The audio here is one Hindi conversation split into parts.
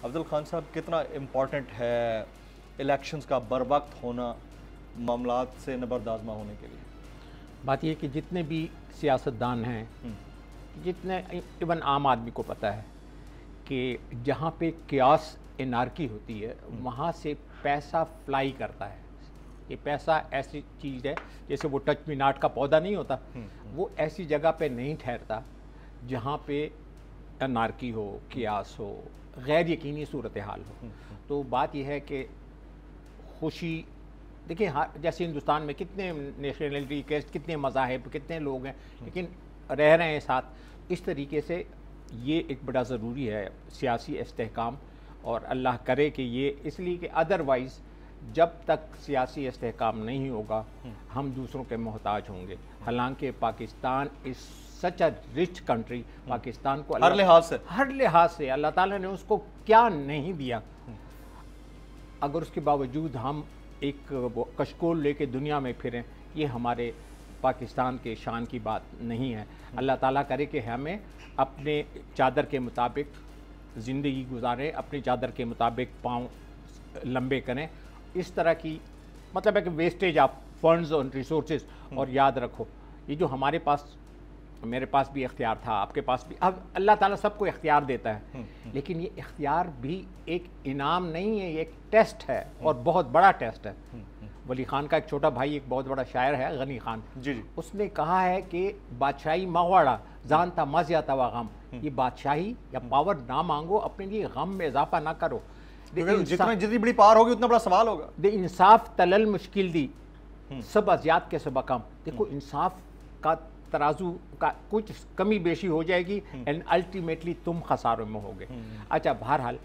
अफजल खान साहब, कितना इम्पॉर्टेंट है इलेक्शंस का बर वक्त होना मामलात से नबरदाजमा होने के लिए? बात यह कि जितने भी सियासतदान हैं, जितने इवन आम आदमी को पता है कि जहाँ पे क्यास एनार्की होती है वहाँ से पैसा फ्लाई करता है। ये पैसा ऐसी चीज़ है जैसे वो टच मी नॉट का पौधा नहीं होता, वो ऐसी जगह पे नहीं ठहरता जहाँ पे एनार्की हो, क्यास हो, गैर यकीनी सूरत हाल हो। तो बात यह है कि खुशी, देखिए जैसे हिंदुस्तान में कितने नेशनलिटी के, कितने मज़ाहिब, कितने लोग हैं, लेकिन रह रहे हैं साथ। इस तरीके से ये एक बड़ा ज़रूरी है सियासी इस्तेहकाम, और अल्लाह करे कि ये, इसलिए कि अदरवाइज़ जब तक सियासी इस्तेहकाम नहीं होगा हम दूसरों के मोहताज होंगे। हालांकि Pakistan is such a rich country, Pakistan को हर लिहाज से अल्लाह ताला ने उसको क्या नहीं दिया, अगर उसके बावजूद हम एक कशकोल लेके दुनिया में फिरें, ये हमारे पाकिस्तान के शान की बात नहीं है। अल्लाह ताला करे कि हमें अपने चादर के मुताबिक ज़िंदगी गुजारें, अपनी चादर के मुताबिक पाँव लंबे करें। इस तरह की मतलब है कि वेस्टेज ऑफ फंड्स और रिसोर्सेज। और याद रखो, ये जो हमारे पास, मेरे पास भी इख्तियार था, आपके पास भी, अब अल्लाह ताला सबको इख्तियार देता है, लेकिन ये इख्तियार भी एक इनाम नहीं है, ये एक टेस्ट है और बहुत बड़ा टेस्ट है। वली खान का एक छोटा भाई, एक बहुत बड़ा शायर है गनी खान, जी, उसने कहा है कि बादशाही मगवाड़ा जानता मज़ा तवा गम। ये बादशाही या पावर ना मांगो, अपने लिए गम में इजाफा ना करो। जितनी बड़ी पावर होगी उतना बड़ा सवाल होगा। दे इंसाफ तलल मुश्किल दी सब अजियात के सब कम। देखो, इंसाफ का तराजू का कुछ कमी बेशी हो जाएगी एंड अल्टीमेटली तुम खसारों में होगे। अच्छा, बहरहाल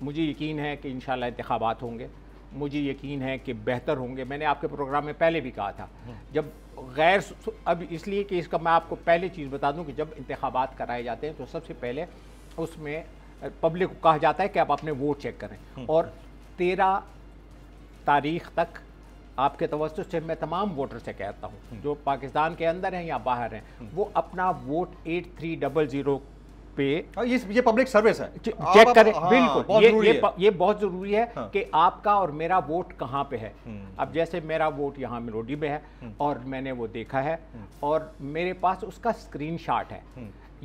मुझे यकीन है कि इंशाल्लाह इंतखाबात होंगे, मुझे यकीन है कि बेहतर होंगे। मैंने आपके प्रोग्राम में पहले भी कहा था, जब गैर, अब इसलिए कि इसका मैं आपको पहले चीज़ बता दूं कि जब इंतखाबात कराए जाते हैं तो सबसे पहले उसमें पब्लिक को कहा जाता है कि आप अपने वोट चेक करें, और 13 तारीख तक आपके तवज्जो से मैं तमाम वोटर से कहता हूँ जो पाकिस्तान के अंदर हैं या बाहर हैं, वो अपना वोट 8300 पे, ये पब्लिक सर्विस है, चेक करें। बिल्कुल, ये बहुत ज़रूरी है कि आपका और मेरा वोट कहाँ पे है। अब जैसे मेरा वोट यहाँ मिलोडी में है और मैंने वो देखा है और मेरे पास उसका स्क्रीनशॉट है।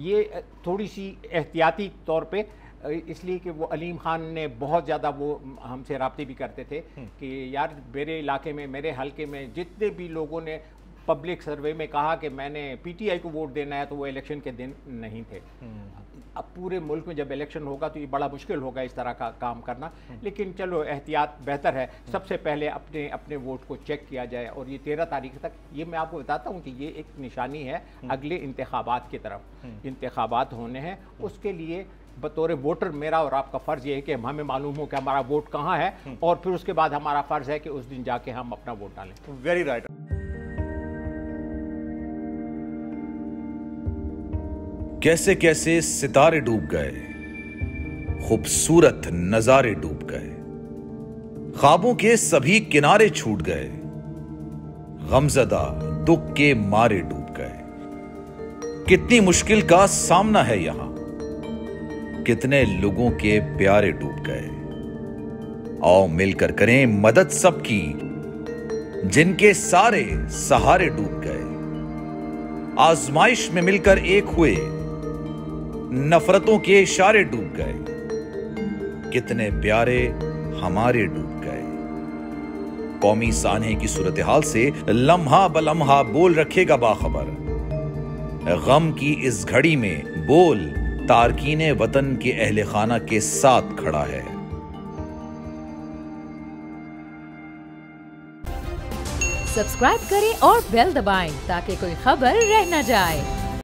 ये थोड़ी सी एहतियाती तौर पे, इसलिए कि वो अलीम खान ने बहुत ज़्यादा वो हमसे राब्ते भी करते थे कि यार मेरे इलाके में, मेरे हलके में जितने भी लोगों ने पब्लिक सर्वे में कहा कि मैंने पीटीआई को वोट देना है, तो वो इलेक्शन के दिन नहीं थे। अब पूरे मुल्क में जब इलेक्शन होगा तो ये बड़ा मुश्किल होगा इस तरह का काम करना, लेकिन चलो एहतियात बेहतर है। सबसे पहले अपने वोट को चेक किया जाए, और ये 13 तारीख तक, ये मैं आपको बताता हूँ कि ये एक निशानी है अगले इंतखाबात की तरफ। इंतखाबात होने हैं, उसके लिए बतौर वोटर मेरा और आपका फ़र्ज़ ये है कि हमें मालूम हो कि हमारा वोट कहाँ है, और फिर उसके बाद हमारा फ़र्ज़ है कि उस दिन जाके हम अपना वोट डालें। Very right. कैसे कैसे सितारे डूब गए, खूबसूरत नजारे डूब गए, ख्वाबों के सभी किनारे छूट गए, गमज़दा दुख के मारे डूब गए। कितनी मुश्किल का सामना है यहां, कितने लोगों के प्यारे डूब गए। आओ मिलकर करें मदद सबकी, जिनके सारे सहारे डूब गए। आजमाइश में मिलकर एक हुए, नफरतों के इशारे डूब गए। कितने प्यारे हमारे डूब गए। कौमी सानहे की सूरत हाल से लम्हा बलम्हा बोल रखेगा बाखबर। गम की इस घड़ी में बोल तारकीने वतन के अहले खाना के साथ खड़ा है। सब्सक्राइब करें और बेल दबाएं ताकि कोई खबर रह न जाए।